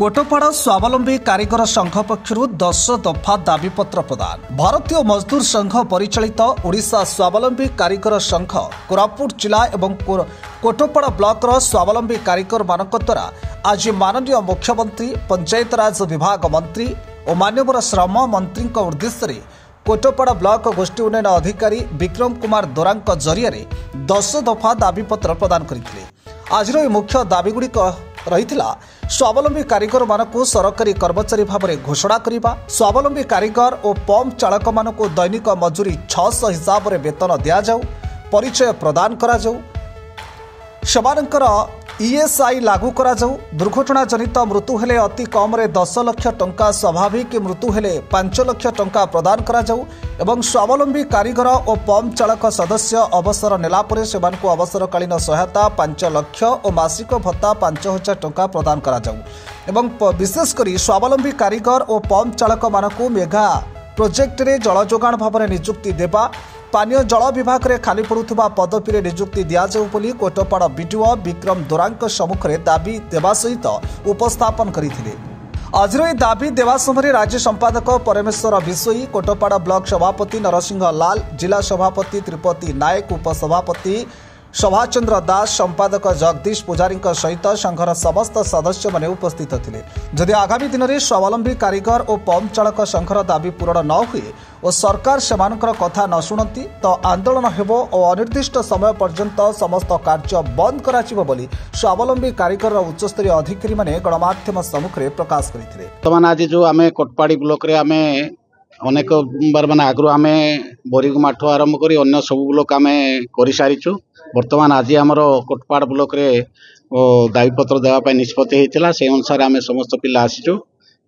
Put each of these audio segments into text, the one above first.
कोटपाड़ स्वावलंबी कारीगर संघ पक्षर 10 दफा दाबीपत्र प्रदान। भारतीय मजदूर संघ परिचालित ओडिशा स्वावलंबी कारीगर संघ कोरापुट जिला एवं कोटपाड़ ब्लॉकर स्वावलंबी कारीगर मानक द्वारा आज माननीय मुख्यमंत्री पंचायतराज विभाग मंत्री और माननीय श्रम मंत्री उद्देश्य कोटपाड़ ब्लॉक गोष्ठी उन्नयन अधिकारी विक्रम कुमार दोरांक जरिया 10 दफा दाबीपत्र प्रदान करते। आज मुख्य दाबीगुड़िक रही स्वावलंबी कारीगर मानक सरकारी कर्मचारी भाव में घोषणा करने, स्वावलंबी कारीगर और पंप चालक मानक दैनिक मजूरी 600 हिसाब से वेतन दि जाऊ, परिचय प्रदान करा जाऊ, सेमानंकर ईएसआई लागू करा जाऊ, दुर्घटना जनित मृत्यु हेले अति कम रे 10 लाख टंका, स्वाभाविक मृत्यु हेले 5 लाख टंका प्रदान करा जाऊ एवं स्वावलंबी कारीगर और पंप चालक सदस्य अवसर नेला परे सेमानकु अवसरकालीन सहायता 5 लाख और मासिक भत्ता 5000 टंका प्रदान करा जाऊ एवं विशेषकर स्वावलंबी कारीगर और पंप चालक मानकु मेगा प्रोजेक्ट रे जल जोगाण भाव में नियुक्ति देबा, पानीय जल विभाग में खाली पड़ुवा पदवी में नियुक्ति दि जाऊ बोली कोटपाड़ बीडीओ विक्रम दोरांक सम्मुख में दाबी देवा सहित उपस्थापन करथिले। आज दाबी देवा समय राज्य संपादक परमेश्वर विशोई, कोटपाड़ ब्लॉक सभापति नरसिंह लाल, जिला सभापति त्रिपति नायक, उपसभापति सभाचंद्र दास, संपादक जगदीश पुजारी सहित संघर समस्त सदस्य माने उपस्थित थिले। जदि आगामी दिन में स्वावलंबी कारीगर और पंप चालक संघर दाबी पूरण न हुए और सरकार सेमानकर कथा न शुणती तो आंदोलन हेबो और अनिर्दिष्ट समय पर्यंत समस्त कार्य बंद कराजिबो बोली स्वावलंबी कारीगर उच्चस्तरीय अधिकारी माने गणमाध्यम सम्मुख में प्रकाश करथिले। वर्तमान आज जो आमे कोटपाड़ी ब्लॉक रे आमे अनेक बार माने आगु आमे बोरीगुमाठू आरंभ करी अन्य सब ब्लॉक आमे करि सारिछु। वर्तमान आज आमर कोटपाड़ ब्लॉक रे दाबीपत्र देवाई निष्पत्ति होता से अनुसार आम समस्त पिला आसीचु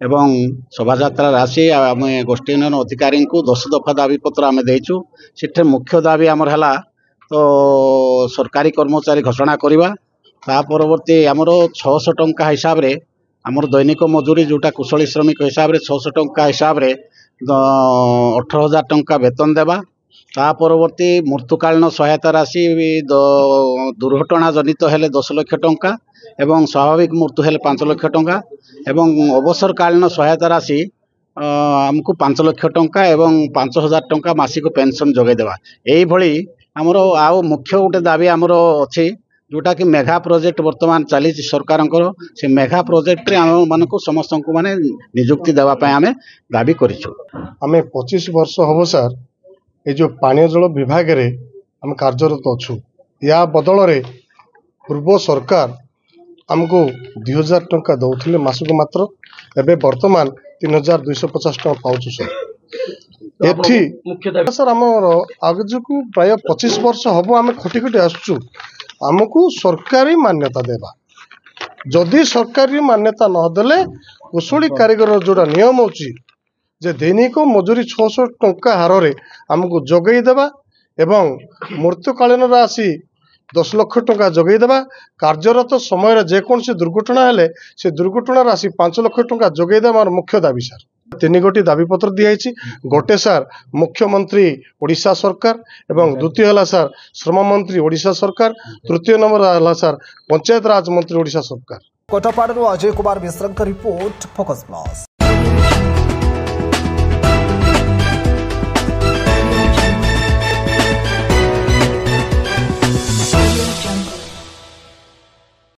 एवं शोभायात्रा आसी आम गोष्ठी उन्नयन अधिकारी को 10 दफा दाबीपत्र आम देचु। से मुख्य दाबी आमर है तो सरकारी कर्मचारी घोषणा करवा, ता परवर्ती आमर 600 टंका हिसाब रे आमर दैनिक मजूरी जोटा कुशली श्रमिक हिसाब से 600 टंका हिसाब से 18,000 टंका वेतन देवा, ता परवर्ती मृत्युकालीन सहायता राशि दुर्घटना जनित हेले 10 लाख टंका एवं स्वाभाविक मृत्यु हेले 5 लाख टंका एवं अवसरकालीन सहायता राशि आमको 5 लाख टंका एवं 5,000 टंका मासिक पेंशन जोगे देवा। यही भली आमर आउ मुख्य गोटे दाबी आमर अच्छी जोटा कि मेगा प्रोजेक्ट वर्तमान चली सरकार से मेगा प्रोजेक्ट रे आम मानक समस्त को माने नियुक्ति देवाई आम दाबी करिछु। आम 25 वर्ष हम सर ये जो पानीय जल विभाग रे हम कार्यरत अच्छु, या बदल रे पूर्व सरकार आमको 2000 टंका दौले मासक मात्र, एबे वर्तमान 3250 टंका पाउछु सर। एठी सर आमर आज को प्राय 25 वर्ष हम आम खटी खटी आसुचु, आमको सरकारी मान्यता देवा। जदि सरकारी मान्यता न देले कुशली कारीगर जोड़ा नियम होची जे दैनिक मजूरी 600 टंका हार रे आमको जोगई देवा एवं मृत्युकालीन राशि 10 लाख टंका जोगई देवा, कार्यरत समय जेकोसी दुर्घटना हेले से दुर्घटना राशि 5 लाख टंका जोगई देवा मुख्य दाबी सर। 3 गोटी दाबीपत्र दिखाई, गोटे सर मुख्यमंत्री ओडिशा सरकार एवं द्वितीय है सर श्रम मंत्री ओडिशा सरकार, तृतीय नंबर है सर पंचायत राज मंत्री ओडिशा सरकार। Kotpad Ajay Kumar Mishra report, focus plus.